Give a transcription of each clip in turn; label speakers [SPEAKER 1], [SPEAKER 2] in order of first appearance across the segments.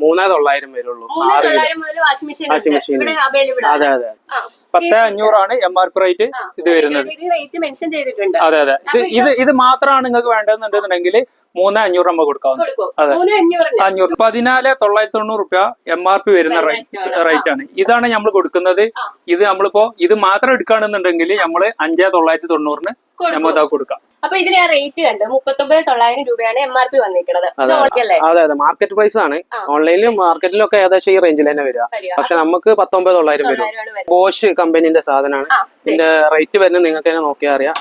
[SPEAKER 1] 3,900 വരുള്ളൂ. Washing machine. അതെ അതെ 10,500 MRP റേറ്റ് ഇത് വരുന്നത്. അതെ അതെ ഇത് മാത്രമാണ് നിങ്ങൾക്ക് വേണ്ടതെന്നുണ്ടെന്നുണ്ടെങ്കിൽ 3,500 നമ്മൾ കൊടുക്കാവുന്നത്. അതെ 14,990 MRP വരുന്ന റേറ്റ് ആണ്. ഇതാണ് നമ്മൾ കൊടുക്കുന്നത്. ഇത് നമ്മളിപ്പോ ഇത് മാത്രം എടുക്കുകയാണെന്നുണ്ടെങ്കിൽ നമ്മള് 5,990 നമ്മൾ കൊടുക്കാം.
[SPEAKER 2] അപ്പൊ ഇതിന് റേറ്റ് കണ്ട് 39,900 രൂപയാണ് MRP വന്നിരിക്കുന്നത്.
[SPEAKER 1] അതെ അതെ മാർക്കറ്റ് പ്രൈസ് ആണ്. ഓൺലൈനിലും മാർക്കറ്റിലൊക്കെ ഏകദേശം ഈ റേഞ്ചിൽ തന്നെ വരിക. പക്ഷെ നമുക്ക് 19,900 വരും. ബോഷ് കമ്പനിന്റെ സാധനമാണ്. ഇതിന്റെ റേറ്റ് വരുന്നത് നിങ്ങൾക്ക് തന്നെ നോക്കിയാൽ അറിയാം.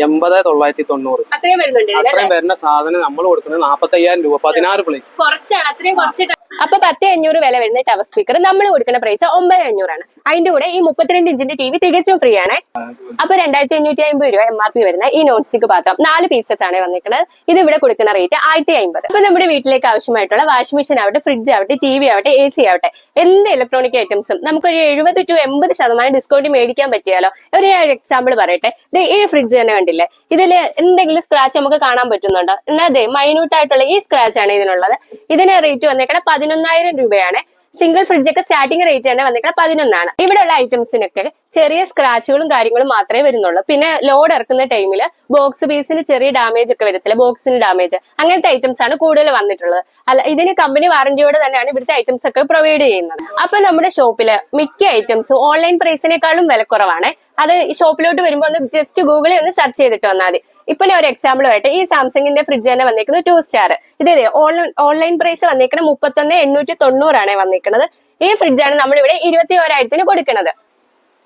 [SPEAKER 1] 80,990
[SPEAKER 2] അത്രയും
[SPEAKER 1] വരുന്ന സാധനം നമ്മൾ കൊടുക്കുന്നത് 45,000 രൂപ. 16 പ്ലേസ്
[SPEAKER 2] കുറച്ചാണ്. അത്രയും കുറച്ചിട്ട് അപ്പൊ 10,500 വില വരുന്ന ടവർ സ്പീക്കർ നമ്മൾ കൊടുക്കുന്ന പ്രൈസ് 9,500 ആണ്. അതിന്റെ കൂടെ ഈ 32 ഇഞ്ചിന്റെ TV തികച്ചും ഫ്രീ ആണ്. അപ്പൊ 2,550 രൂപ MRP വരുന്ന ഈ നോൺ സ്റ്റിക് പാത്രം 4 പീസസ് ആണ് വന്നിട്ടുള്ളത്. ഇത് ഇവിടെ കൊടുക്കുന്ന റേറ്റ് 1,550. അപ്പൊ നമ്മുടെ വീട്ടിലേക്ക് ആവശ്യമായിട്ടുള്ള വാഷിംഗ് മെഷീൻ ആവട്ടെ, ഫ്രിഡ്ജ് ആവട്ടെ, TV ആവട്ടെ, AC ആവട്ടെ, എന്ത് ഇലക്ട്രോണിക് ഐറ്റംസും നമുക്കൊരു 70 to 80% ഡിസ്കൗണ്ട് മേടിക്കാൻ പറ്റിയാലോ. ഒരു എക്സാമ്പിൾ പറയട്ടെ. ഈ ഫ്രിഡ്ജ് തന്നെ കണ്ടില്ലേ, ഇതിൽ എന്തെങ്കിലും സ്ക്രാച്ച് നമുക്ക് കാണാൻ പറ്റുന്നുണ്ടോ? എന്നാ മൈന്യൂട്ട് ആയിട്ടുള്ള ഈ സ്ക്രാച്ച് ആണ് ഇതിനുള്ളത്. ഇതിന് റേറ്റ് വന്നേക്കണ 11,000 രൂപയാണ്. സിംഗിൾ ഫ്രിഡ്ജ് ഒക്കെ സ്റ്റാർട്ടിംഗ് റേറ്റ് തന്നെ വന്നിട്ട് 11 ആണ്. ഇവിടെയുള്ള ഐറ്റംസിനൊക്കെ ചെറിയ സ്ക്രാച്ചുകളും കാര്യങ്ങളും മാത്രമേ വരുന്നുള്ളൂ. പിന്നെ ലോഡ് ഇറക്കുന്ന ടൈമിൽ ബോക്സ് പീസിന് ചെറിയ ഡാമേജ് ഒക്കെ വരത്തില്ല, ബോക്സിന് ഡാമേജ്, അങ്ങനത്തെ ഐറ്റംസ് ആണ് കൂടുതൽ വന്നിട്ടുള്ളത്. അല്ല, ഇതിന് കമ്പനി വാറന്റിയോടെ തന്നെയാണ് ഇവിടുത്തെ ഐറ്റംസ് ഒക്കെ പ്രൊവൈഡ് ചെയ്യുന്നത്. അപ്പൊ നമ്മുടെ ഷോപ്പില് മിക്ക ഐറ്റംസും ഓൺലൈൻ പ്രൈസിനേക്കാളും വിലക്കുറവാണ്. അത് ഷോപ്പിലോട്ട് വരുമ്പോൾ ഒന്ന് ജസ്റ്റ് ഗൂഗിളിൽ ഒന്ന് സെർച്ച് ചെയ്തിട്ട് വന്നാൽ മതി. ഇപ്പൊ ഞാൻ ഒരു എക്സാമ്പിൾ ആയിട്ട് ഈ സാംസങ്ങിന്റെ ഫ്രിഡ്ജ് തന്നെ വന്നിരിക്കുന്നത് 2 സ്റ്റാർ. ഇതേ ഓൺലൈൻ പ്രൈസ് വന്നിരിക്കുന്നത് 31,890 ആണ് വന്നിരിക്കുന്നത്. ഈ ഫ്രിഡ്ജാണ് നമ്മളിവിടെ 21,000 കൊടുക്കുന്നത്.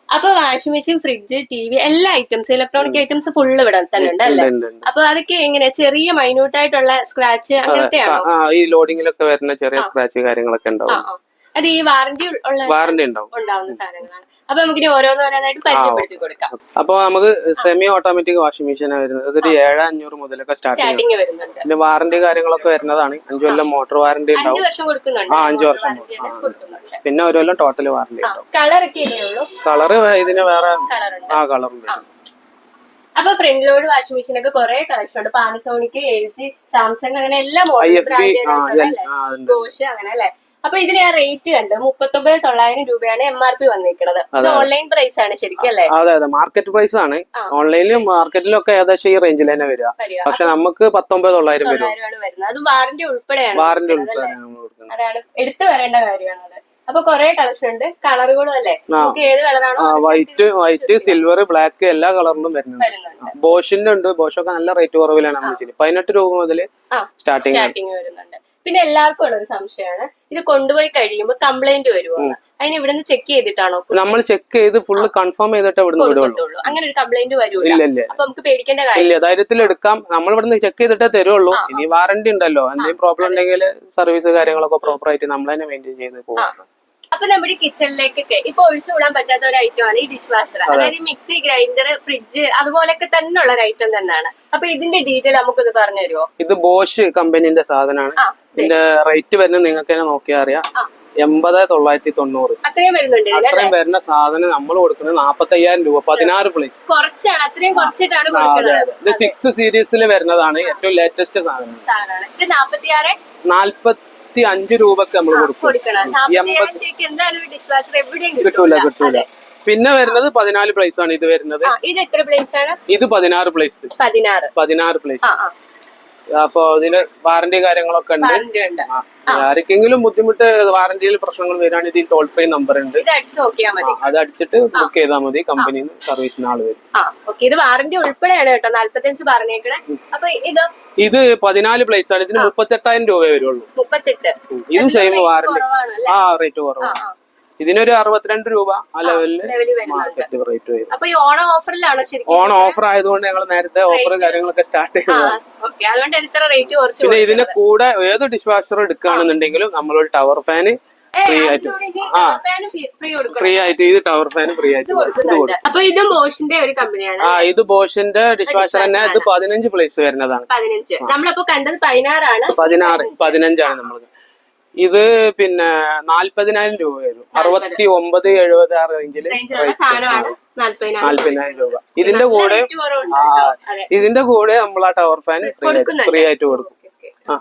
[SPEAKER 2] അപ്പൊ വാഷിംഗ് മെഷീൻ, ഫ്രിഡ്ജ്, TV എല്ലാ ഐറ്റംസ്, ഇലക്ട്രോണിക് ഐറ്റംസ് ഫുള്ള് ഇവിടെ തന്നെ ഉണ്ട് അല്ലേ? അപ്പൊ അതൊക്കെ എങ്ങനെ ചെറിയ മൈന്യൂട്ട് ആയിട്ടുള്ള സ്ക്രാച്ച് അങ്ങനത്തെയാണോ?
[SPEAKER 1] ഈ ലോഡിങ്ങിലൊക്കെ വരുന്ന ചെറിയ സ്ക്രാച്ച് കാര്യങ്ങളൊക്കെ ഉണ്ടാവും.
[SPEAKER 2] അത് ഈ വാറന്റി ഉണ്ടാവുന്ന സാധനങ്ങളാണ്. അപ്പൊ നമുക്ക് ഓരോന്നോരോന്നായിട്ട് പരിചയപ്പെടുത്തി കൊടുക്കാം.
[SPEAKER 1] അപ്പൊ നമുക്ക് സെമി ഓട്ടോമാറ്റിക് വാഷിംഗ് മെഷീനാണ് വരുന്നത്. അതൊരു 7,500 മുതലൊക്കെ സ്റ്റാർട്ടിങ്
[SPEAKER 2] വരുന്നുണ്ട്.
[SPEAKER 1] പിന്നെ വാറന്റി കാര്യങ്ങളൊക്കെ വരുന്നതാണ്. 5 കൊല്ലം മോട്ടോർ വാറന്റി ഉണ്ടാവും.
[SPEAKER 2] 5 വർഷം കൊടുക്കുന്നുണ്ട്.
[SPEAKER 1] 5 വർഷം. പിന്നെ 1 കൊല്ലം ടോട്ടൽ വാറന്റി ഉണ്ടാവും. കളറ് ഇതിന് വേറെ കളറുണ്ട്.
[SPEAKER 2] അപ്പൊ ഫ്രണ്ട് ലോഡ് വാഷിംഗ് മെഷീൻ ഒക്കെ കുറെ കളക്ഷൻ ഉണ്ട്. പാനസോണിക്, LG, സാംസങ് അങ്ങനെ എല്ലാ മോഡൽ ബോഷ് അങ്ങനെ അല്ലെ. അപ്പൊ ഇതിന് റേറ്റ് കണ്ട് 39,900 രൂപയാണ് MRP വന്നിരിക്കുന്നത്. ഇത് ഓൺലൈൻ പ്രൈസ് ആണ് ശരിക്കും അല്ലേ?
[SPEAKER 1] അതെ അതെ മാർക്കറ്റ് പ്രൈസ് ആണ്. ഓൺലൈനിലും മാർക്കറ്റിലും ഒക്കെ ഏകദേശം ഈ റേഞ്ചിൽ തന്നെ വരിക. പക്ഷെ നമുക്ക് 19,900 വരും.
[SPEAKER 2] അത് വാറന്റി ഉൾപ്പെടെയാണ്. അതാണ് എടുത്തു വരേണ്ട കാര്യമാണ്. അപ്പൊ കുറെ കളക്ഷൻ ഉണ്ട്. കളറുകളും അല്ലേ? ഏത് കളറാണോ?
[SPEAKER 1] വൈറ്റ്, സിൽവർ, ബ്ലാക്ക് എല്ലാ കളറിലും വരുന്നുണ്ട്. ബോഷിന്റെ ഉണ്ട്. ബോഷൊക്കെ നല്ല റേറ്റ് കുറവിലാണ് നമ്മൾ 18 രൂപ മുതൽ സ്റ്റാർട്ടിങ്
[SPEAKER 2] വരുന്നുണ്ട്. പിന്നെ എല്ലാവർക്കും ഉള്ള ഒരു സംശയമാണ്, ഇത് കൊണ്ടുപോയി കഴിയുമ്പോൾ കംപ്ലൈന്റ് വരുമോ? അതിന് ഇവിടെ നിന്ന് ചെക്ക് ചെയ്തിട്ടാണോ?
[SPEAKER 1] നമ്മൾ ചെക്ക് ചെയ്ത് ഫുള്ള് കൺഫേം ചെയ്തിട്ട് ഇവിടുന്ന്
[SPEAKER 2] വിടുള്ളൂ. അങ്ങനെ ഒരു കംപ്ലൈന്റ് വരൂല. അപ്പൊ നമുക്ക് പേടിക്കേണ്ട
[SPEAKER 1] കാര്യമില്ല. ധൈര്യത്തിൽ എടുക്കാം. നമ്മൾ ഇവിടുന്ന് ചെക്ക് ചെയ്തിട്ടേ തരുള്ളൂ. ഇനി വാറന്റി ഉണ്ടല്ലോ. എന്തെങ്കിലും പ്രോബ്ലം ഉണ്ടെങ്കിൽ സർവീസ് കാര്യങ്ങളൊക്കെ പ്രോപ്പർ ആയിട്ട് നമ്മൾ തന്നെ മെയിൻറ്റെയിൻ ചെയ്ത് പോകും.
[SPEAKER 2] അപ്പൊ നമ്മുടെ കിച്ചണിലേക്കൊക്കെ ഇപ്പൊ ഒഴിച്ചുകൂടാൻ പറ്റാത്ത ഒരു ഐറ്റം ആണ് ഈ ഡിഷ് വാഷർ. അതായത് മിക്സി, ഗ്രൈൻഡർ, ഫ്രിഡ്ജ് അതുപോലൊക്കെ തന്നെ ഉള്ള ഒരു ഐറ്റം തന്നെയാണ്. അപ്പൊ ഇതിന്റെ ഡീറ്റെയിൽ നമുക്കൊന്ന് പറഞ്ഞു തരുമോ?
[SPEAKER 1] ഇത് ബോഷ് കമ്പനിന്റെ സാധനമാണ്. ഇതിന്റെ റേറ്റ് വരുന്നത് നിങ്ങൾക്ക് തന്നെ നോക്കിയാൽ അറിയാം. 80,990
[SPEAKER 2] അത്രയും വരുന്നുണ്ട്.
[SPEAKER 1] അത്രയും വരുന്ന സാധനം നമ്മൾ കൊടുക്കുന്നത് 45,000 രൂപ. 16 പ്ലേസ്
[SPEAKER 2] കുറച്ചാണ്. അത്രയും കുറച്ചിട്ടാണ് കൊടുക്കുന്നത്.
[SPEAKER 1] ഇത് 6 സീരീസിൽ വരുന്നതാണ്. ഏറ്റവും ലേറ്റസ്റ്റ് സാധനം. 45 രൂപക്ക് നമ്മൾ കൊടുക്കും. കിട്ടൂല. പിന്നെ വരുന്നത് 14 പ്ലേസ് ആണ് ഇത് വരുന്നത്.
[SPEAKER 2] ഇത് എത്ര പ്ലേസ് ആണ്?
[SPEAKER 1] ഇത് 16 പ്ലേസ്. 16 പ്ലേസ്. അപ്പൊ ഇതിന് വാറന്റി കാര്യങ്ങളൊക്കെ ഉണ്ട്. ആർക്കെങ്കിലും ബുദ്ധിമുട്ട് വാറന്റിയിൽ പ്രശ്നങ്ങൾ വരികയാണെങ്കിൽ ഇതിൽ ടോൾ ഫ്രീ നമ്പർ ഉണ്ട്. അത് അടിച്ചിട്ട് ബുക്ക് ചെയ്താൽ മതി. കമ്പനിയിൽ നിന്ന് സർവീസിന് ആള് വരും.
[SPEAKER 2] ഇത് വാറന്റി ഉൾപ്പെടെയാണ് കേട്ടോ. 45 പറഞ്ഞേക്കണേ. അപ്പൊ
[SPEAKER 1] ഇത് 14 പ്ലേസ് ആണ്. ഇതിന് 38,000 രൂപ വരുള്ളൂ.
[SPEAKER 2] 38.
[SPEAKER 1] ഇതും സെയിം വാറന്റി. റേറ്റ് കുറവാണ്. ഇതിനൊരു 62 രൂപ ആ ലെവലില് മാർക്കറ്റ് റേറ്റ് വരും.
[SPEAKER 2] അപ്പൊ ഈ ഓണം ഓഫറിലാണോ ശരിക്കും?
[SPEAKER 1] ഓണം ഓഫർ ആയതുകൊണ്ട് ഞങ്ങൾ നേരത്തെ ഓഫർ കാര്യങ്ങളൊക്കെ സ്റ്റാർട്ട് ചെയ്തത്. പിന്നെ ഇതിന്റെ കൂടെ ഏത് ഡിഷ് വാഷർ എടുക്കുകയാണെന്നുണ്ടെങ്കിലും നമ്മളൊരു ടവർ ഫാന് ഫ്രീ ആയിട്ട് ഇത് ടവർ ഫാൻ ഫ്രീ ആയിട്ട് കൊടുക്കും.
[SPEAKER 2] അപ്പൊ ഇതും ബോഷിന്റെ ഒരു കമ്പനിയാണ്.
[SPEAKER 1] ഇത് ബോഷിന്റെ ഡിഷ് വാഷർ തന്നെ. ഇത് 15 പ്ലേസ് വരുന്നതാണ്.
[SPEAKER 2] 15. നമ്മളപ്പോ കണ്ടത് 16 ആണ്.
[SPEAKER 1] 15 നമ്മൾ. ഇത് പിന്നെ 40,000 രൂപ വരും. 69-70 ആ റേഞ്ചില് 40,000 രൂപ. ഇതിന്റെ കൂടെ നമ്മൾ ആ ടവർ ഫാൻ ഫ്രീ ആയിട്ട് കൊടുക്കും.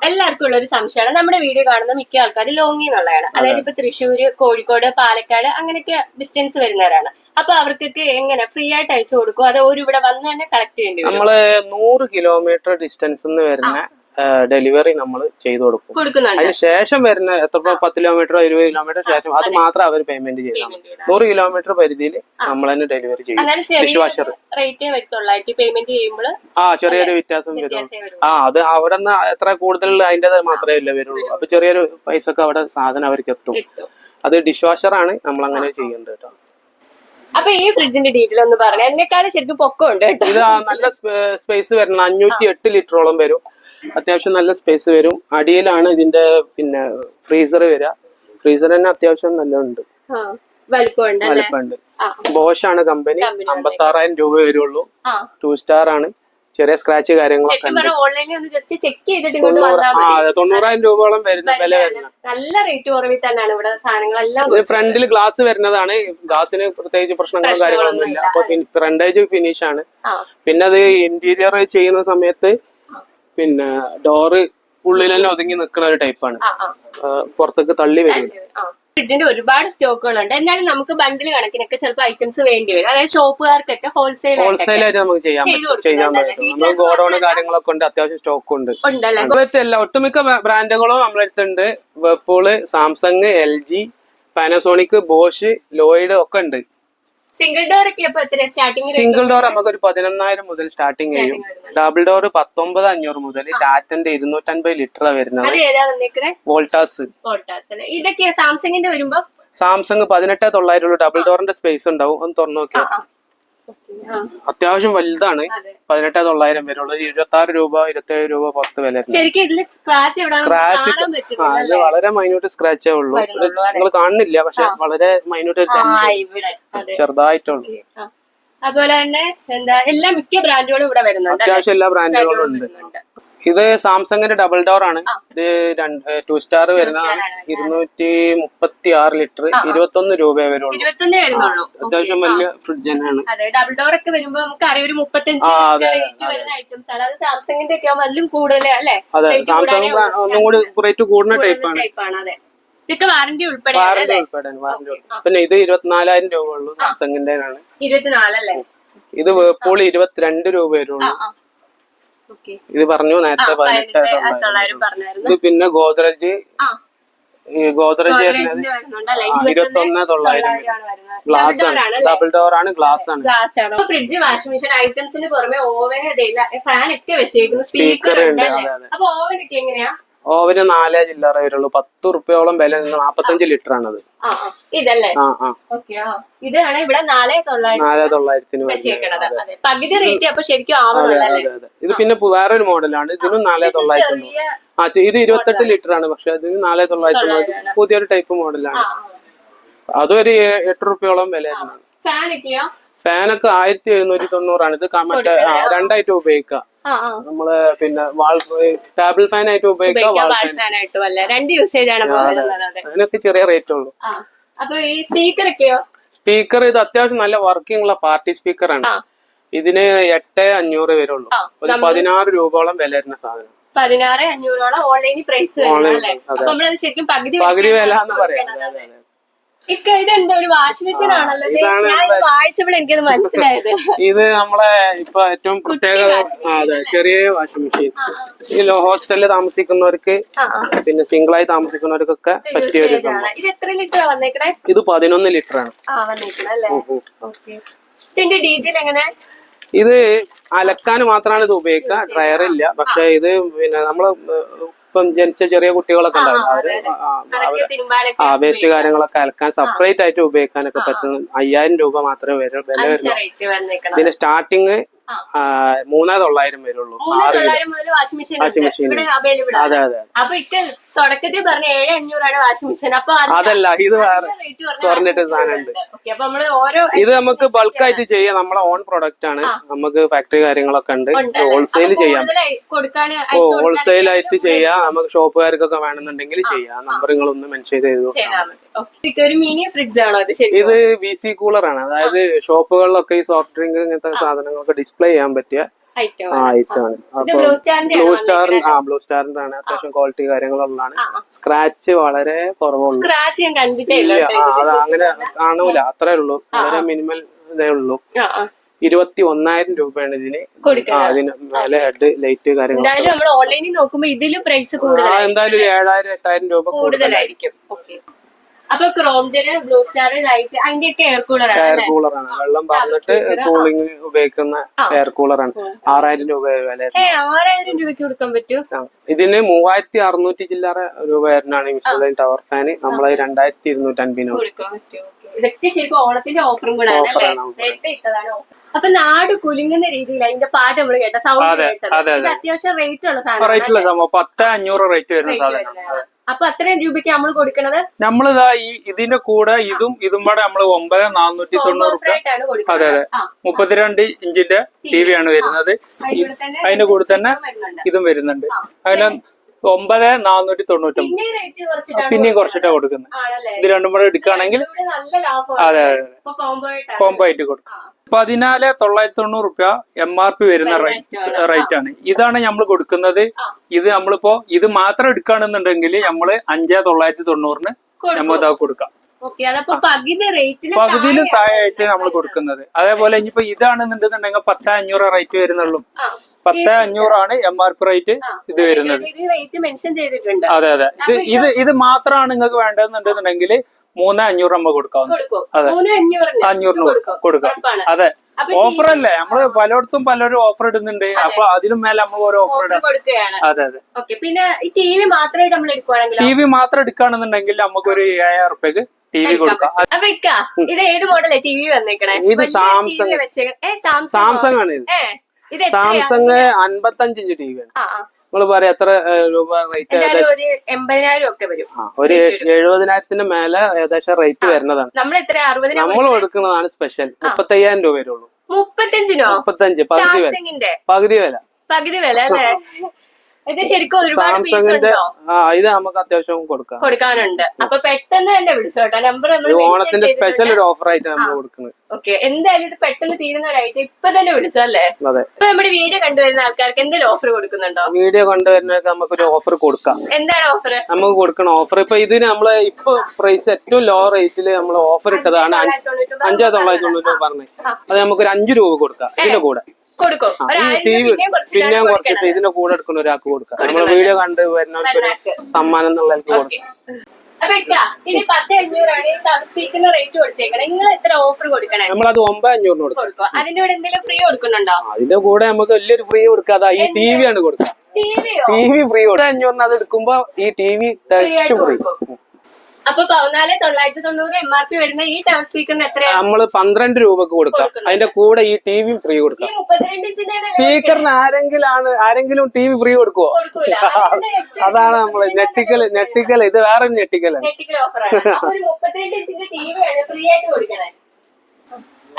[SPEAKER 2] എല്ലാവർക്കും ഉള്ള ഒരു സംശയമാണ്. നമ്മുടെ വീഡിയോ കാണുന്ന മിക്ക ആൾക്കാരും ലോങ്ങി എന്നുള്ളതാണ്. അതായത് ഇപ്പൊ തൃശ്ശൂര്, കോഴിക്കോട്, പാലക്കാട് അങ്ങനെയൊക്കെ ഡിസ്റ്റൻസ് വരുന്നവരാണ്. അപ്പൊ അവർക്കൊക്കെ എങ്ങനെ ഫ്രീ ആയിട്ട് അയച്ചു കൊടുക്കും, അതോ ഒരു ഇവിടെ വന്ന് തന്നെ കളക്ട് ചെയ്യേണ്ടി വരും?
[SPEAKER 1] നമ്മള് 100 കിലോമീറ്റർ ഡിസ്റ്റൻസ് വരുന്ന ഡെലിവറി നമ്മൾ ചെയ്തു കൊടുക്കും. അതിന് ശേഷം വരുന്ന എത്ര 10 കിലോമീറ്റർ 20 കിലോമീറ്റർ ശേഷം അത് മാത്രം അവർ പേയ്മെന്റ് ചെയ്യണം. 100 കിലോമീറ്റർ പരിധിയിൽ നമ്മൾ തന്നെ ഡെലിവറി ചെയ്യും. ചെറിയൊരു വ്യത്യാസം വരും. അത് അവിടെ നിന്ന് എത്ര കൂടുതൽ അതിന്റെ മാത്രമേ ഇല്ല വരുള്ളൂ. അപ്പൊ ചെറിയൊരു പൈസ ഒക്കെ അവിടെ സാധനം അവർക്ക് എത്തും. അത് ഡിഷ് വാഷർ ആണ് നമ്മൾ അങ്ങനെ ചെയ്യേണ്ടത് കേട്ടോ.
[SPEAKER 2] അപ്പൊ ഈ ഫ്രിഡ്ജിന്റെ ഡീറ്റെയിൽ ഒന്ന് പറഞ്ഞു. എന്നെക്കാളും ശരിക്കും പൊക്കം ഉണ്ട് കേട്ടോ.
[SPEAKER 1] ഇത് നല്ല സ്പേസ് വരണം. 508 ലിറ്ററോളം വരും. അത്യാവശ്യം നല്ല സ്പേസ് വരും. അടിയിലാണ് ഇതിന്റെ പിന്നെ ഫ്രീസർ വരിക. ഫ്രീസർ തന്നെ അത്യാവശ്യം നല്ല ഉണ്ട്, വലിപ്പമുണ്ട്. ബോഷ് ആണ് കമ്പനി. 56,000 രൂപ വരുള്ളൂ. 2 സ്റ്റാർ ആണ്. ചെറിയ സ്ക്രാച്ച് കാര്യങ്ങളൊക്കെ 90,000 രൂപയോളം വരുന്ന വില വരുന്നത്.
[SPEAKER 2] നല്ല റേറ്റ് കുറവിൽ തന്നെയാണ് ഇവിടെ സാധനങ്ങളെല്ലാം.
[SPEAKER 1] ഫ്രണ്ടിൽ ഗ്ലാസ് വരുന്നതാണ്. ഗ്ലാസിന് പ്രത്യേകിച്ച് പ്രശ്നങ്ങളും കാര്യങ്ങളൊന്നും ഇല്ല. അപ്പൊ ഫ്രണ്ടേജ് ഫിനിഷ് ആണ്. പിന്നെ അത് ഇന്റീരിയർ ചെയ്യുന്ന സമയത്ത് പിന്നെ ഡോറ് ഉള്ളിൽ തന്നെ ഒതുങ്ങി നിൽക്കുന്ന ഒരു ടൈപ്പാണ്. പുറത്തേക്ക് തള്ളി വരും.
[SPEAKER 2] ഫ്രിഡ്ജിന്റെ ഒരുപാട് സ്റ്റോക്കുകളുണ്ട്. എന്നാലും നമുക്ക് ബണ്ടിൽ കണക്കിനൊക്കെ ചിലപ്പോൾ ഐറ്റംസ് വേണ്ടി വരും. അതായത് ഷോപ്പുകാർക്കൊക്കെ ഹോൾസെയിലായിട്ട് നമുക്ക്
[SPEAKER 1] ചെയ്യാൻ പറ്റും. ഗോഡൌൺ കാര്യങ്ങളൊക്കെ ഉണ്ട്. അത്യാവശ്യം സ്റ്റോക്ക് ഉണ്ട്. നമ്മളടുത്തല്ല ഒട്ടുമിക്ക ബ്രാൻഡുകളും നമ്മളടുത്തുണ്ട്. Whirlpool, Samsung, LG, Panasonic, Bosch, Lloyd ഒക്കെ ഉണ്ട്.
[SPEAKER 2] സിംഗിൾ ഡോർ ഒക്കെ സ്റ്റാർട്ടിംഗ്?
[SPEAKER 1] സിംഗിൾ ഡോർ നമുക്ക് ഒരു 11,000 മുതൽ സ്റ്റാർട്ടിംഗ് ചെയ്യും. ഡബിൾ ഡോർ 19,500 മുതൽ. ടാറ്റന്റെ 250 ലിറ്റർ വരുന്നത്. വോൾട്ടാസ്.
[SPEAKER 2] ഇതൊക്കെ സാംസങ്ങിന്റെ വരുമ്പോ
[SPEAKER 1] സാംസങ് 18,900 ഡബിൾ ഡോറിന്റെ സ്പേസ് ഉണ്ടാവും. ഒന്ന് തുറന്നു നോക്കിയാൽ അത്യാവശ്യം വലുതാണ്. 18,900 വരുള്ളൂ. 26 രൂപ 27 രൂപ പുറത്ത് വില. സ്ക്രാച്ച് അത് വളരെ മൈന്യൂട്ട് സ്ക്രാച്ചേ ഉള്ളൂ. നിങ്ങൾ കാണുന്നില്ല, പക്ഷെ വളരെ മൈന്യൂട്ട് ചെറുതായിട്ടുള്ളൂ.
[SPEAKER 2] അതുപോലെ തന്നെ എന്താ എല്ലാ മിക്ക ബ്രാൻഡുകളും ഇവിടെ വരുന്നുണ്ട്.
[SPEAKER 1] അത്യാവശ്യം എല്ലാ ബ്രാൻഡുകളും ഉണ്ട്. ഇത് സാംസങ്ങിന്റെ ഡബിൾ ഡോർ ആണ്. ഇത് 2 സ്റ്റാർ വരുന്നതാണ്. 236 ലിറ്റർ 21 രൂപയെ വരുള്ളൂ. അത്യാവശ്യം വലിയ ഫ്രിഡ്ജ് തന്നെയാണ്.
[SPEAKER 2] ഡബിൾ ഡോർ ഒക്കെ വരുമ്പോ നമുക്ക് അറിയാം ഒരു 35 റേറ്റ് വരുന്ന ഐറ്റംസ് ആണ്. അത് സാംസങ്ങിന്റെ ഒക്കെ ആവുമ്പോൾ കൂടുതൽ അല്ലേ?
[SPEAKER 1] അതെ, സാംസങ് ഒന്നും കൂടി റേറ്റ് കൂടുന്ന ടൈപ്പാണ്.
[SPEAKER 2] അതെ, ഇതൊക്കെ വാറന്റി ഉൾപ്പെടെ.
[SPEAKER 1] പിന്നെ ഇത് 24,000 രൂപ ഉള്ളൂ. സാംസങ്ങിന്റെ ആണ്.
[SPEAKER 2] 24 അല്ലേ?
[SPEAKER 1] ഇത് വേർപൂൾ 22 രൂപ വരുള്ളൂ. ഇത് പറഞ്ഞു നേരത്തെ 18,900. ഇത് പിന്നെ ഗോദ്രേജ് 21,900 ഗ്ലാസ് ആണ്. ഡബിൾ ഡോർ ആണ്, ഗ്ലാസ് ആണ്.
[SPEAKER 2] ഫ്രിഡ്ജ്, വാഷിംഗ് മെഷീൻ ഐറ്റംസിന് പുറമെ ഓവൻ, ഫാൻ ഒക്കെ വെച്ചേക്കുന്നു. സ്പീക്കർ ഉണ്ട്. അപ്പൊ ഓവൻ ഒക്കെ എങ്ങനെയാ?
[SPEAKER 1] ഓവന് 4 ചില്ലറ വരുള്ളൂ. 10 റുപ്യോളം വില. 45 ലിറ്റർ ആണത്.
[SPEAKER 2] ഇതല്ലേ? ഇതാണ് ഇവിടെ 4,900 വെച്ചേക്കണത്. പകുതി റേറ്റ് അപ്പൊ ശരിക്കും ആവുന്നുള്ളൂ.
[SPEAKER 1] ഇത് പിന്നെ വേറൊരു മോഡലാണ്. ഇതിനും 4,900. ഇത് 28 ലിറ്റർ ആണ്. പക്ഷെ അതിന് 4,900 പുതിയൊരു ടൈപ്പ് മോഡലാണ്. അതൊരു 8 റുപ്യോളം വിലയാണ്. ഫാനൊക്കെ 1,790 ആണ്. ഇത് മറ്റേ 2 ആയിട്ട് ഉപയോഗിക്കാം. നമ്മള് പിന്നെ ടേബിൾ ഫാൻ ആയിട്ട് ഉപയോഗിക്കാം. അതിനൊക്കെ ചെറിയ റേറ്റ് ഉള്ളൂ. സ്പീക്കർ ഇത് അത്യാവശ്യം നല്ല വർക്കിംഗ് ഉള്ള പാർട്ടി സ്പീക്കർ ആണ്. ഇതിന് 8,500 വരുള്ളൂ. ഒരു 16 രൂപയോളം വില വരുന്ന സാധനം.
[SPEAKER 2] 16,500 ഓൺലൈനിൽ പ്രൈസ് ശരിക്കും പകുതി വില എന്ന് പറയാം. ഇതെന്താ ഒരു വാഷിംഗ് മെഷീൻ ആണല്ലോ? ഞാൻ വായിച്ചപ്പോൾ എനിക്കത് മനസ്സിലായത്.
[SPEAKER 1] ഇത് നമ്മളെ ഇപ്പൊ ഏറ്റവും പ്രത്യേക ചെറിയ വാഷിംഗ് മെഷീൻ. ഈ ഹോസ്റ്റലിൽ താമസിക്കുന്നവർക്ക് പിന്നെ സിംഗിൾ ആയി താമസിക്കുന്നവർക്കൊക്കെ പറ്റിയ ഒരു സംഭവം.
[SPEAKER 2] ഇത് എത്ര ലിറ്റർ വന്നേക്കണേ?
[SPEAKER 1] ഇത് 11 ലിറ്റർ ആണ്.
[SPEAKER 2] ഇതിന്റെ ഡീറ്റെയിൽ എങ്ങനെ?
[SPEAKER 1] ഇത് അലക്കാൻ മാത്രമാണ് ഇത് ഉപയോഗിക്കുക. ഡ്രയർ ഇല്ല. പക്ഷെ ഇത് പിന്നെ നമ്മള് ഇപ്പം ജനിച്ച ചെറിയ കുട്ടികളൊക്കെ ഉണ്ടാവില്ല, അവര് വേസ്റ്റ് കാര്യങ്ങളൊക്കെ അലക്കാൻ സെപ്പറേറ്റ് ആയിട്ട് ഉപയോഗിക്കാനൊക്കെ പറ്റുന്ന 5,000 രൂപ മാത്രമേ വില വരുള്ളൂ. ഇതിന്റെ സ്റ്റാർട്ടിങ് 3,900 വരുള്ളൂ. Washing machine. അതെ അതെ.
[SPEAKER 2] തുടക്കത്തിൽ പറഞ്ഞ 7,500 വാഷിംഗ് മെഷീൻ. അപ്പൊ
[SPEAKER 1] അതല്ല, ഇത് കുറഞ്ഞിട്ട് സാധനമുണ്ട്. ഇത് നമുക്ക് ബൾക്കായിട്ട് ചെയ്യാം. നമ്മളെ ഓൺ പ്രൊഡക്റ്റ് ആണ്. നമുക്ക് ഫാക്ടറി കാര്യങ്ങളൊക്കെ ഉണ്ട്. ഹോൾസെയിൽ ചെയ്യാം. ഹോൾസെയിൽ ആയിട്ട് ചെയ്യാം. നമുക്ക് ഷോപ്പുകാർക്കൊക്കെ വേണമെന്നുണ്ടെങ്കിൽ ചെയ്യാം. നമ്പറുകളൊന്ന് മെൻഷൻ ചെയ്തു. ഇത് VC കൂളർ ആണ്. അതായത് ഷോപ്പുകളിലൊക്കെ ഈ സോഫ്റ്റ് ഡ്രിങ്ക് ഇങ്ങനത്തെ സാധനങ്ങളൊക്കെ ഡിസ്പ്ലേ ചെയ്യാൻ പറ്റിയ ഐറ്റമാണ്. അപ്പൊ ബ്ലൂ സ്റ്റാറിന്റെ ആണ്, അത്യാവശ്യം ക്വാളിറ്റി കാര്യങ്ങളുള്ളതാണ്. സ്ക്രാച്ച് വളരെ കുറവുള്ളൂ. അത് അങ്ങനെ കാണൂല, അത്രേ ഉള്ളൂ. വളരെ മിനിമൽ ഇതേ ഉള്ളൂ. 21,000 രൂപയാണ് ഇതിന്. അതിന് മേലെ ഹെഡ് ലൈറ്റ് കാര്യങ്ങൾ എന്തായാലും 7,000-8,000 രൂപ കൂടുതലായിരിക്കും.
[SPEAKER 2] അപ്പൊ ക്രോംഡിന് ബ്ലൂ സ്റ്റാർ ലൈറ്റ് അതിന്റെയൊക്കെ എയർ കൂളറാണ്.
[SPEAKER 1] എയർ കൂളറാണ്, വെള്ളം പറഞ്ഞിട്ട് കൂളിംഗ് ഉപയോഗിക്കുന്ന എയർ കൂളറാണ്. 6,000 രൂപ വില.
[SPEAKER 2] 6,000 രൂപയ്ക്ക് കൊടുക്കാൻ പറ്റും.
[SPEAKER 1] ഇതിന് 3,600 ചില്ലറ രൂപ വരുന്നതാണ് മിഷലിൻ ടവർ ഫാന്. നമ്മള് 2,250
[SPEAKER 2] കൊടുക്കാൻ പറ്റും. ഇതൊക്കെ ശരിക്കും ഓണത്തിന്റെ ഓഫറും കൂടെ ഇട്ടതാണ്. അപ്പൊ നാട് കുലുങ്ങുന്ന രീതിയിൽ അതിന്റെ പാട്ട് നമ്മള് കേട്ട സൗണ്ട് കേട്ടത് അത്യാവശ്യം റേറ്റ് ഉള്ള സാധനം.
[SPEAKER 1] 10,500 റേറ്റ് വരുന്ന സാധനം.
[SPEAKER 2] അപ്പൊ അത്രയും രൂപയ്ക്ക് നമ്മൾ കൊടുക്കണത്
[SPEAKER 1] നമ്മളിതാ ഇതിന്റെ കൂടെ ഇതും കൂടെ നമ്മള് 9,490. അതെ അതെ, 32 ഇഞ്ചിന്റെ TV ആണ് വരുന്നത്. അതിന്റെ കൂടെ തന്നെ ഇതും വരുന്നുണ്ട്. അതിന് 9,490. പിന്നെയും കുറച്ചിട്ടാ കൊടുക്കുന്നത്. ഇത് രണ്ടും കൂടെ എടുക്കുകയാണെങ്കിൽ അതെ അതെ കോംബോ ആയിട്ട് കൊടുക്കും. 14,990 രൂപ MRP വരുന്ന റേറ്റ് ആണ്. ഇതാണ് നമ്മൾ കൊടുക്കുന്നത്. ഇത് നമ്മളിപ്പോ ഇത് മാത്രം എടുക്കുകയാണെന്നുണ്ടെങ്കിൽ നമ്മള് 5,990 നമ്മൾ ഇതാ കൊടുക്കാം. പകുതിയിലും താഴെയായിട്ട് നമ്മൾ കൊടുക്കുന്നത്. അതേപോലെ ഇനിയിപ്പോ ഇതാണെന്നുണ്ടെന്നുണ്ടെങ്കിൽ 10,500 റേറ്റ് വരുന്നുള്ളൂ. 10,500 MRP റേറ്റ് ഇത് വരുന്നത്. അതെ അതെ, ഇത് മാത്രമാണ് നിങ്ങൾക്ക് വേണ്ടതെന്നുണ്ടെന്നുണ്ടെങ്കിൽ 3,500 നമ്മൾ കൊടുക്കാവുന്നത്. അതെ, 500 കൊടുക്കാം. അതെ, ഓഫർ അല്ലേ, നമ്മള് പലയിടത്തും പലരും ഓഫർ ഇടുന്നുണ്ട്. അപ്പൊ അതിലും മേലെ നമ്മൾ ഓരോ ഓഫർ ഇടാം. അതെ അതെ.
[SPEAKER 2] പിന്നെ TV
[SPEAKER 1] മാത്രം എടുക്കുകയാണെന്നുണ്ടെങ്കിൽ നമുക്കൊരു 7,000 റുപ്യക്ക് TV കൊടുക്കാം.
[SPEAKER 2] ഇത് ഏത് മോഡലേ TV വന്നേക്കണേ?
[SPEAKER 1] ഇത് സാംസങ് ആണ്. ഇത് സാംസങ് 55 ഇഞ്ച് TV ആണ്. നമ്മള് പറയാം എത്ര രൂപ റേറ്റ്?
[SPEAKER 2] 80,000 ഒക്കെ വരും.
[SPEAKER 1] ഒരു 70,000 മേലെ ഏകദേശം റേറ്റ് വരുന്നതാണ്. നമ്മൾ കൊടുക്കുന്നതാണ് സ്പെഷ്യൽ. 35,000 രൂപ വരുള്ളൂ. 35 പകുതി വില അല്ലേ?
[SPEAKER 2] ഇത് ശരിക്കും ഒരുപാട്
[SPEAKER 1] സാംസങ്ങിന്റെ ഇത് നമുക്ക് അത്യാവശ്യം
[SPEAKER 2] കൊടുക്കാനുണ്ട്. അപ്പൊ പെട്ടെന്ന് തന്നെ വിളിച്ചോട്ടെ. നമ്പർ
[SPEAKER 1] ഓണത്തിന്റെ സ്പെഷ്യൽ ഒരു ഓഫർ ആയിട്ട് നമ്മൾ കൊടുക്കുന്നത്.
[SPEAKER 2] ഓക്കെ, എന്തായാലും ഇത് പെട്ടെന്ന് തീരുന്ന ഒരു ഐറ്റം ഇപ്പൊ തന്നെ വിളിച്ചല്ലേ?
[SPEAKER 1] അതെ.
[SPEAKER 2] ഇപ്പൊ നമ്മുടെ വീഡിയോ കണ്ടുവരുന്ന ആൾക്കാർക്ക് എന്തെങ്കിലും ഓഫർ കൊടുക്കുന്നുണ്ടോ?
[SPEAKER 1] വീഡിയോ കണ്ടുവരുന്നവർക്ക് നമുക്കൊരു ഓഫർ കൊടുക്കാം.
[SPEAKER 2] എന്താണ് ഓഫർ? നമുക്ക്
[SPEAKER 1] കൊടുക്കണം ഓഫർ. ഇപ്പൊ ഇതിന് നമ്മള് ഇപ്പൊ പ്രൈസ് ഏറ്റവും ലോ റേറ്റില് നമ്മൾ ഓഫർ ഇട്ടതാണ് 5,990 പറഞ്ഞത്. അത് നമുക്കൊരു 5 രൂപ കൊടുക്കാം. ഇതിന്റെ കൂടെ പിന്നെ കുറച്ചിട്ട് ഇതിന്റെ കൂടെ എടുക്കുന്ന ഒരാൾക്ക് കൊടുക്കാം. നമ്മള് വീഡിയോ കണ്ട് വരുന്നവർക്ക് സമ്മാനം എന്നുള്ള കൊടുക്കാം. നമ്മളത് 9,500 കൊടുക്കും.
[SPEAKER 2] അതിന്റെ കൂടെ എന്തെങ്കിലും ഫ്രീ കൊടുക്കുന്നുണ്ടോ?
[SPEAKER 1] അതിന്റെ കൂടെ നമുക്ക് വലിയൊരു ഫ്രീ കൊടുക്കാതെ ഈ TV ആണ് കൊടുക്കുക. TV ഫ്രീ കൊടുക്കുക. 500 അത് എടുക്കുമ്പോ ഈ TV തികച്ചും ഫ്രീ.
[SPEAKER 2] അപ്പൊ 14,990 MRP വരുന്ന ഈ ടവർ സ്പീക്കറിന് എത്രയാണ്?
[SPEAKER 1] നമ്മള് 12 രൂപക്ക് കൊടുക്കാം. അതിന്റെ കൂടെ ഈ TV ഫ്രീ കൊടുക്കാം. സ്പീക്കറിന് ആരെങ്കിലും TV ഫ്രീ കൊടുക്കുവോ? അതാണ് നമ്മള് നെറ്റിക്കൽ. ഇത് വേറെ നെറ്റിക്കലാണ്.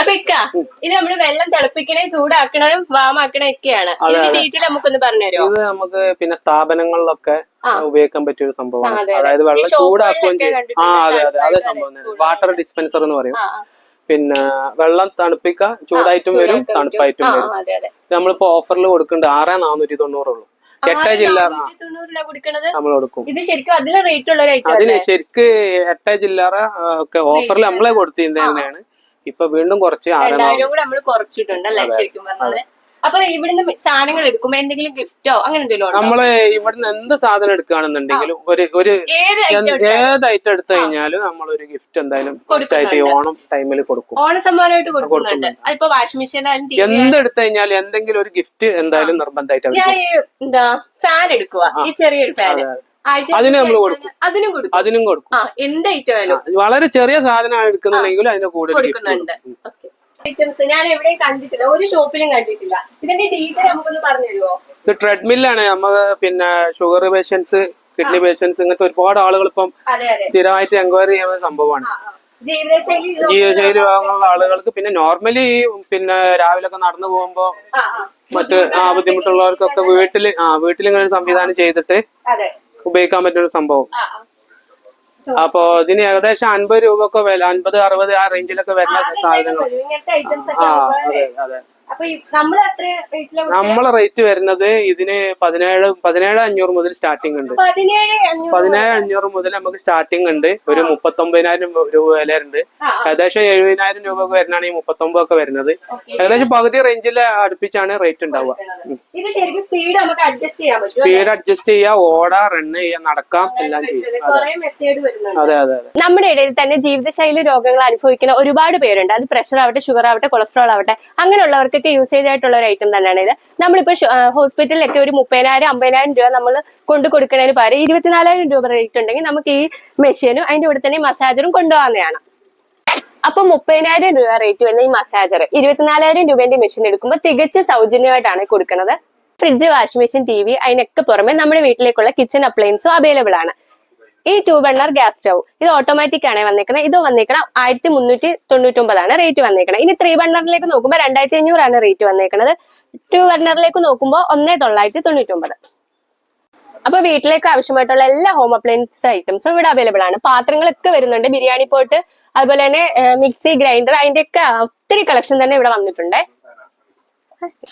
[SPEAKER 2] അപ്പൊ ഇത് നമ്മള് വെള്ളം തിളപ്പിക്കണേ, ചൂടാക്കണതും വാമാക്കണേ ഒക്കെയാണ്. ഡീറ്റെയിൽ നമുക്കൊന്ന് പറഞ്ഞുതരുമോ?
[SPEAKER 1] ഇത് നമുക്ക് പിന്നെ സ്ഥാപനങ്ങളിലൊക്കെ ഉപയോഗിക്കാൻ പറ്റിയ ഒരു സംഭവമാണ്. അതായത് വെള്ളം ചൂടാക്കുകയും ചെയ്യും. അതേ സംഭവം. വാട്ടർ ഡിസ്പെൻസർ എന്ന് പറയും. പിന്നെ വെള്ളം തണുപ്പിക്കുക, ചൂടായിട്ടും വരും തണുപ്പായിട്ടും വരും. നമ്മളിപ്പോ ഓഫറിൽ കൊടുക്കുന്നുണ്ട് 6,490 ഉള്ളൂ. 8 ചില്ലറ നമ്മൾ കൊടുക്കും. അതിന് ശരിക്ക് 8 ചില്ലറ ഒക്കെ ഓഫറിൽ നമ്മളെ കൊടുത്തിരുന്നത് തന്നെയാണ്. ഇപ്പൊ വീണ്ടും കുറച്ച്
[SPEAKER 2] 2,000 കൂടെ നമ്മൾ കുറച്ചിട്ടുണ്ടല്ലേ ശരിക്കും പറഞ്ഞത്. അപ്പൊ ഇവിടുന്ന് സാധനങ്ങൾ എടുക്കുമ്പോ എന്തെങ്കിലും ഗിഫ്റ്റോ അങ്ങനെ എന്തെങ്കിലും?
[SPEAKER 1] നമ്മള് ഇവിടുന്ന് എന്ത് സാധനം എടുക്കുകയാണെന്നുണ്ടെങ്കിലും ഒരു ഏത് ഐറ്റം എടുത്തു കഴിഞ്ഞാലും നമ്മളൊരു ഗിഫ്റ്റ് എന്തായാലും ആയിട്ട് ഓണം ടൈമിൽ കൊടുക്കും.
[SPEAKER 2] ഓണ സമ്മാനമായിട്ട് കൊടുക്കുന്നുണ്ട്. ഇപ്പൊ വാഷിംഗ് മെഷീൻ
[SPEAKER 1] എന്തെടുത്തു കഴിഞ്ഞാലും എന്തെങ്കിലും ഒരു ഗിഫ്റ്റ് എന്തായാലും നിർബന്ധമായിട്ട്.
[SPEAKER 2] എന്താ ഫാൻ എടുക്കുക, ഈ ചെറിയൊരു ഫാൻ,
[SPEAKER 1] അതിന് നമ്മൾ കൊടുക്കും. അതിനും കൊടുക്കും.
[SPEAKER 2] എന്ത് ഐറ്റം
[SPEAKER 1] വളരെ ചെറിയ സാധനമാണ് എടുക്കുന്നുണ്ടെങ്കിലും അതിന്റെ കൂടെ
[SPEAKER 2] കൊടുക്കുന്നുണ്ട്. ഐറ്റംസ് ഞാൻ എവിടെയും കണ്ടിട്ടില്ല, ഒരു ഷോപ്പിലും കണ്ടിട്ടില്ല. ഇതിന്റെ ഡീറ്റെയിൽ നമുക്കൊന്ന് പറഞ്ഞു തരുമോ?
[SPEAKER 1] ഇത് ട്രെഡ്മില്ലാണ്. നമുക്ക് പിന്നെ ഷുഗർ പേഷ്യൻസ്, കിഡ്നി പേഷ്യൻസ്, ഇങ്ങനത്തെ ഒരുപാട് ആളുകൾ ഇപ്പം സ്ഥിരമായിട്ട് എൻക്വയറി ചെയ്യുന്ന സംഭവമാണ്. ജീവിതശൈലി രോഗങ്ങളുള്ള ആളുകൾക്ക്. പിന്നെ നോർമലി പിന്നെ രാവിലെ ഒക്കെ നടന്നു പോകുമ്പോ മറ്റ് ബുദ്ധിമുട്ടുള്ളവർക്കൊക്കെ വീട്ടിലിങ്ങനെ സംവിധാനം ചെയ്തിട്ട് ഉപയോഗിക്കാൻ പറ്റുന്ന സംഭവം. അപ്പൊ ഇതിന് ഏകദേശം 50 രൂപ ഒക്കെ വില, 50-60 ആ റേഞ്ചിലൊക്കെ വരുന്ന സാധനങ്ങൾ. അതെ.
[SPEAKER 2] അപ്പൊ നമ്മള്
[SPEAKER 1] നമ്മളെ റേറ്റ് വരുന്നത് ഇതിന് 17,500 മുതൽ സ്റ്റാർട്ടിംഗ് ഉണ്ട്. 17,500 മുതൽ നമുക്ക് സ്റ്റാർട്ടിംഗ് ഉണ്ട്. ഒരു 39,000 രൂപ വില ഉണ്ട്. ഏകദേശം 70,000 രൂപ വരുന്നതാണ് ഈ 39 ഒക്കെ വരുന്നത്. ഏകദേശം പകുതി റേഞ്ചിൽ അടുപ്പിച്ചാണ് റേറ്റ് ഉണ്ടാവുക. സ്പീഡ് അഡ്ജസ്റ്റ് ചെയ്യാം, ഓടാ, റണ്ണ് ചെയ്യാം, നടക്കാം, എല്ലാം ചെയ്യാം. അതെ അതെ അതെ.
[SPEAKER 2] നമ്മുടെ ഇടയിൽ തന്നെ ജീവിതശൈലി രോഗങ്ങൾ അനുഭവിക്കുന്ന ഒരുപാട് പേരുണ്ട്. അത് പ്രഷർ ആവട്ടെ, ഷുഗർ ആവട്ടെ, കൊളസ്ട്രോൾ ആവട്ടെ, അങ്ങനെയുള്ളവർക്കൊക്കെ യൂസേജ് ആയിട്ടുള്ള ഒരു ഐറ്റം തന്നെയാണ് ഇത്. നമ്മളിപ്പോ ഹോസ്പിറ്റലിലൊക്കെ ഒരു 30,000 50,000 രൂപ നമ്മൾ കൊണ്ടു കൊടുക്കുന്നതിന് പകരം 24,000 രൂപ റേറ്റ് ഉണ്ടെങ്കിൽ നമുക്ക് ഈ മെഷീനും അതിന്റെ കൂടെ തന്നെ മസാജറും കൊണ്ടുപോകാവുന്നതാണ്. അപ്പൊ 30,000 രൂപ റേറ്റ് വരുന്ന ഈ മസാജർ 24,000 രൂപേന്റെ മെഷീൻ എടുക്കുമ്പോൾ തികച്ചും സൗജന്യമായിട്ടാണ് കൊടുക്കുന്നത്. ഫ്രിഡ്ജ്, വാഷിംഗ് മെഷീൻ, TV, അതിനൊക്കെ പുറമെ നമ്മുടെ വീട്ടിലേക്കുള്ള കിച്ചൺ അപ്ലയൻസും അവൈലബിൾ ആണ്. ഈ 2 ബർണർ ഗ്യാസ് സ്റ്റൗ ഇത് ഓട്ടോമാറ്റിക് ആണ് വന്നേക്കുന്നത്. ഇത് വന്നേക്കണം 1399 ആണ് റേറ്റ് വന്നേക്കണം. ഇനി 3 ബർണറിലേക്ക് നോക്കുമ്പോൾ 2,500 ആണ് റേറ്റ് വന്നേക്കുന്നത്. 2 ബർണറിലേക്ക് നോക്കുമ്പോൾ 1,999. അപ്പൊ വീട്ടിലേക്ക് ആവശ്യമായിട്ടുള്ള എല്ലാ ഹോം അപ്ലയൻസ് ഐറ്റംസും ഇവിടെ അവൈലബിൾ ആണ്. പാത്രങ്ങളൊക്കെ വരുന്നുണ്ട്, ബിരിയാണി പോട്ട്, അതുപോലെ തന്നെ മിക്സി, ഗ്രൈൻഡർ, അതിന്റെ ഒക്കെ ഒത്തിരി കളക്ഷൻ തന്നെ ഇവിടെ വന്നിട്ടുണ്ട്.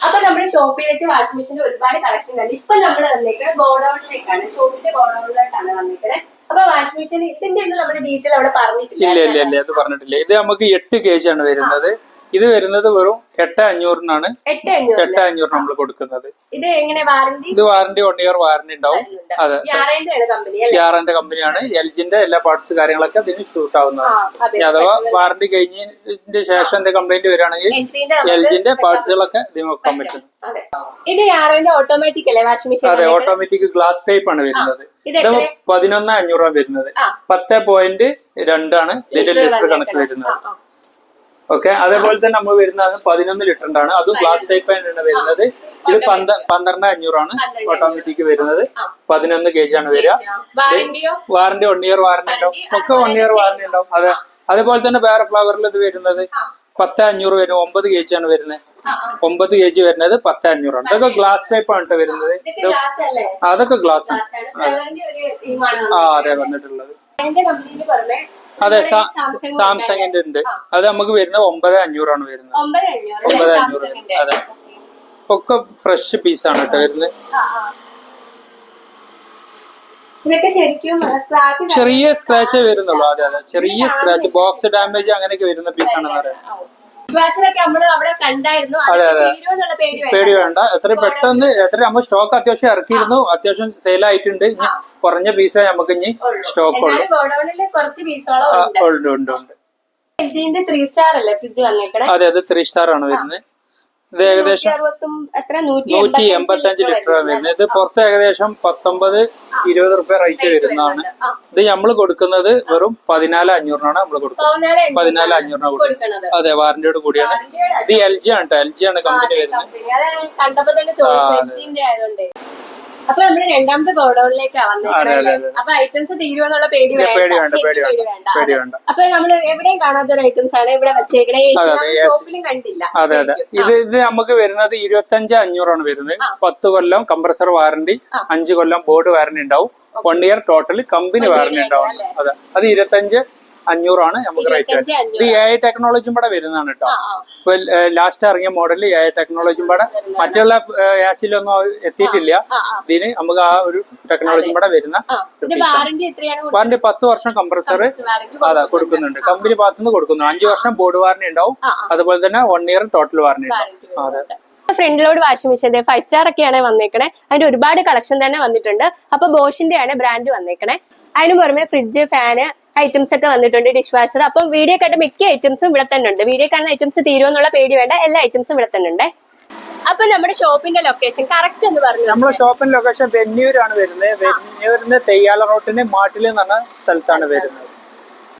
[SPEAKER 2] അപ്പൊ നമ്മുടെ ഷോപ്പിൽ വെച്ച് വാഷിംഗ് മെഷീന്റെ ഒരുപാട് കളക്ഷൻ കണ്ടു. ഇപ്പൊ നമ്മൾ വന്നേക്കുന്നത് ഗോഡൌണിലേക്കാണ്, ഷോപ്പിന്റെ ഗോഡൌണിലോട്ടാണ് വന്നേക്കുന്നത്. അപ്പൊ വാഷിംഗ് മെഷീൻ ഇതിന്റെ നമ്മുടെ ഡീറ്റെയിൽ അവിടെ പറഞ്ഞിട്ടില്ല.
[SPEAKER 3] ഇല്ല അത് പറഞ്ഞിട്ടില്ല. ഇത് നമുക്ക് 8 kg ആണ് വരുന്നത്. ഇത് വരുന്നത് വെറും 8,500 8,500 നമ്മൾ കൊടുക്കുന്നത്.
[SPEAKER 2] ഇത് എങ്ങനെ വാറന്റി?
[SPEAKER 3] ഇത് വാറന്റി 1 year വാറന്റി ഉണ്ടാവും. അതെ, ഗ്യാരന്റെ കമ്പനിയാണ്. എൽജിന്റെ എല്ലാ പാർട്സ് കാര്യങ്ങളൊക്കെ ഇതിന് ഷൂട്ട് ആവുന്നതാണ്. അഥവാ വാറന്റി കഴിഞ്ഞതിന്റെ ശേഷം എന്ത് കംപ്ലൈന്റ് വരികയാണെങ്കിൽ എൽജിന്റെ പാർട്സുകളൊക്കെ ഇതിന് വെക്കാൻ പറ്റും.
[SPEAKER 2] ഇത് ഓട്ടോമാറ്റിക് അല്ലേ വാഷിംഗ് മെഷീൻ?
[SPEAKER 3] അതെ, ഓട്ടോമാറ്റിക് ഗ്ലാസ് ടൈപ്പ് ആണ് വരുന്നത്. ഇത് 11,500 വരുന്നത്. 10.2 ആണ് ഇതിന്റെ ലിറ്റർ കണക്ക് വരുന്നത്. ഓക്കെ, അതേപോലെ തന്നെ നമ്മൾ വരുന്നത് 11 ലിറ്ററിന്റെ ആണ്. അതും ഗ്ലാസ് ടൈപ്പ് ആണ് വരുന്നത്. ഇത് 12,500 ആണ് ഓട്ടോമാറ്റിക് വരുന്നത്. 11 kg ആണ് വരിക. വാറന്റി 1 year വാറന്റി ഉണ്ടാവും. ഒക്കെ 1 year വാറന്റി ഉണ്ടാവും. അതെ, അതേപോലെ തന്നെ വേറെ ഫ്ലവറിൽ ഇത് വരുന്നത് 10,500 വരും. 9 kg ആണ് വരുന്നത്. 9 kg വരുന്നത് 10,500 ആണ്. ഇതൊക്കെ ഗ്ലാസ് ടൈപ്പ് ആണ് വരുന്നത്. അതൊക്കെ ഗ്ലാസ് ആണ്. അതെ വന്നിട്ടുള്ളത്. അതെ, സാംസങ്ങിന്റെ ഉണ്ട്. അത് നമുക്ക് വരുന്നത് 9,500 ആണ് വരുന്നത്. 9,500. അതെ, ഒക്കെ ഫ്രഷ് പീസാണ് കേട്ടോ വരുന്നത്. ചെറിയ സ്ക്രാച്ചേ വരുന്നുള്ളൂ. അതെ അതെ, ചെറിയ സ്ക്രാച്ച്, ബോക്സ് ഡാമേജ് അങ്ങനെയൊക്കെ വരുന്ന പീസാണെന്ന് പറയാം. അതെ അതെ, പേടി വേണ്ട. എത്ര പെട്ടെന്ന് നമ്മൾ സ്റ്റോക്ക് അത്യാവശ്യം ഇറക്കിയിരുന്നു. അത്യാവശ്യം സെയിൽ ആയിട്ടുണ്ട്. ഇനി കുറഞ്ഞ പീസേ നമുക്ക് ഇനി സ്റ്റോക്ക് ഉള്ളൂ. ഉണ്ട്. അതെ, അത് 3 സ്റ്റാർ ആണ് വരുന്നത്. ഇത് ഏകദേശം 185 ലിറ്റർ വരുന്നത്. ഇത് പുറത്ത് ഏകദേശം 19-20 റുപ്യ റേറ്റ് വരുന്നതാണ്. ഇത് നമ്മൾ കൊടുക്കുന്നത് വെറും 14,500 നമ്മൾ കൊടുക്കുന്നത്. 14,500 കൊടുക്കുന്നത്. അതെ, വാറന്റിയോട് കൂടിയാണ്. ഇത് LG ആണ് കേട്ടോ. LG ആണ് കമ്പനി വരുന്നത്.
[SPEAKER 2] അപ്പൊ നമ്മള് രണ്ടാമത്തെ ഗോഡൌണിലേക്കാണ് വന്നത്. അപ്പൊ ഐറ്റംസ് തീരുവെന്നുള്ള പേടി വേണ്ട. അപ്പൊ നമ്മള് എവിടെയും കാണാത്തൊരു ഐറ്റംസ് ആണ് ഇവിടെ വെച്ചേക്കണേ. ഷോപ്പിലും കണ്ടില്ല.
[SPEAKER 3] അതെ അതെ, ഇത് നമുക്ക് വരുന്നത് 25,500 ആണ് വരുന്നത്. 10 കൊല്ലം കംപ്രസർ വാറന്റി, 5 കൊല്ലം ബോർഡ് വാറന്റി ഉണ്ടാവും. 1 year ടോട്ടൽ കമ്പനി വാറന്റി ഉണ്ടാവും. അതെ, അത് 25,500 ആണ് നമുക്ക് റേറ്റ്. ഇത് AI ടെക്നോളജിയും കൂടെ വരുന്നതാണ് കേട്ടോ. ഇപ്പൊ ലാസ്റ്റ് ഇറങ്ങിയ മോഡലിൽ AI ടെക്നോളജിയും കൂടെ, മറ്റുള്ള ആസിലൊന്നും എത്തിയിട്ടില്ല. ഇതിന് നമുക്ക് ആ ഒരു ടെക്നോളജിയും കൂടെ വരുന്ന വാറന്റി 10 വർഷം കംപ്രസർ അതാ കൊടുക്കുന്നുണ്ട്. കമ്പനി ഭാഗത്തുനിന്ന് കൊടുക്കുന്നു. 5 വർഷം ബോർഡ് വാറന്റി ഉണ്ടാവും. അതുപോലെ തന്നെ 1 year ടോട്ടൽ വാറന്റി ഉണ്ടാവും. അതെ,
[SPEAKER 2] front load washing machine 5 star ഒക്കെയാണ് വന്നേക്കണേ. അതിന്റെ ഒരുപാട് കളക്ഷൻ തന്നെ വന്നിട്ടുണ്ട്. അപ്പൊ ബോഷിന്റെ ആണ് ബ്രാൻഡ് വന്നേക്കണേ. അതിന് പുറമെ ഫ്രിഡ്ജ്, ഫാന് ഐറ്റംസ് ഒക്കെ വന്നിട്ടുണ്ട്, ഡിഷ് വാഷർ. അപ്പം വീഡിയോ കണ്ട മിക്ക ഐറ്റംസും ഇവിടെ തന്നെ ഉണ്ട്. വീഡിയോ കാണുന്ന ഐറ്റംസ് തീരുമെന്നുള്ള പേടി വേണ്ട, എല്ലാ ഐറ്റംസും ഇവിടെ തന്നെ ഉണ്ട്. അപ്പൊ നമ്മുടെ ഷോപ്പിന്റെ ലൊക്കേഷൻ കറക്റ്റ് എന്ന് പറഞ്ഞു.
[SPEAKER 3] നമ്മുടെ ഷോപ്പിന്റെ ലൊക്കേഷൻ വെന്നൂരാണ് വരുന്നത്. വെന്നൂരിന് തെയ്യാല റോട്ടിന് മാട്ടിൽ എന്ന് പറഞ്ഞ സ്ഥലത്താണ് വരുന്നത്.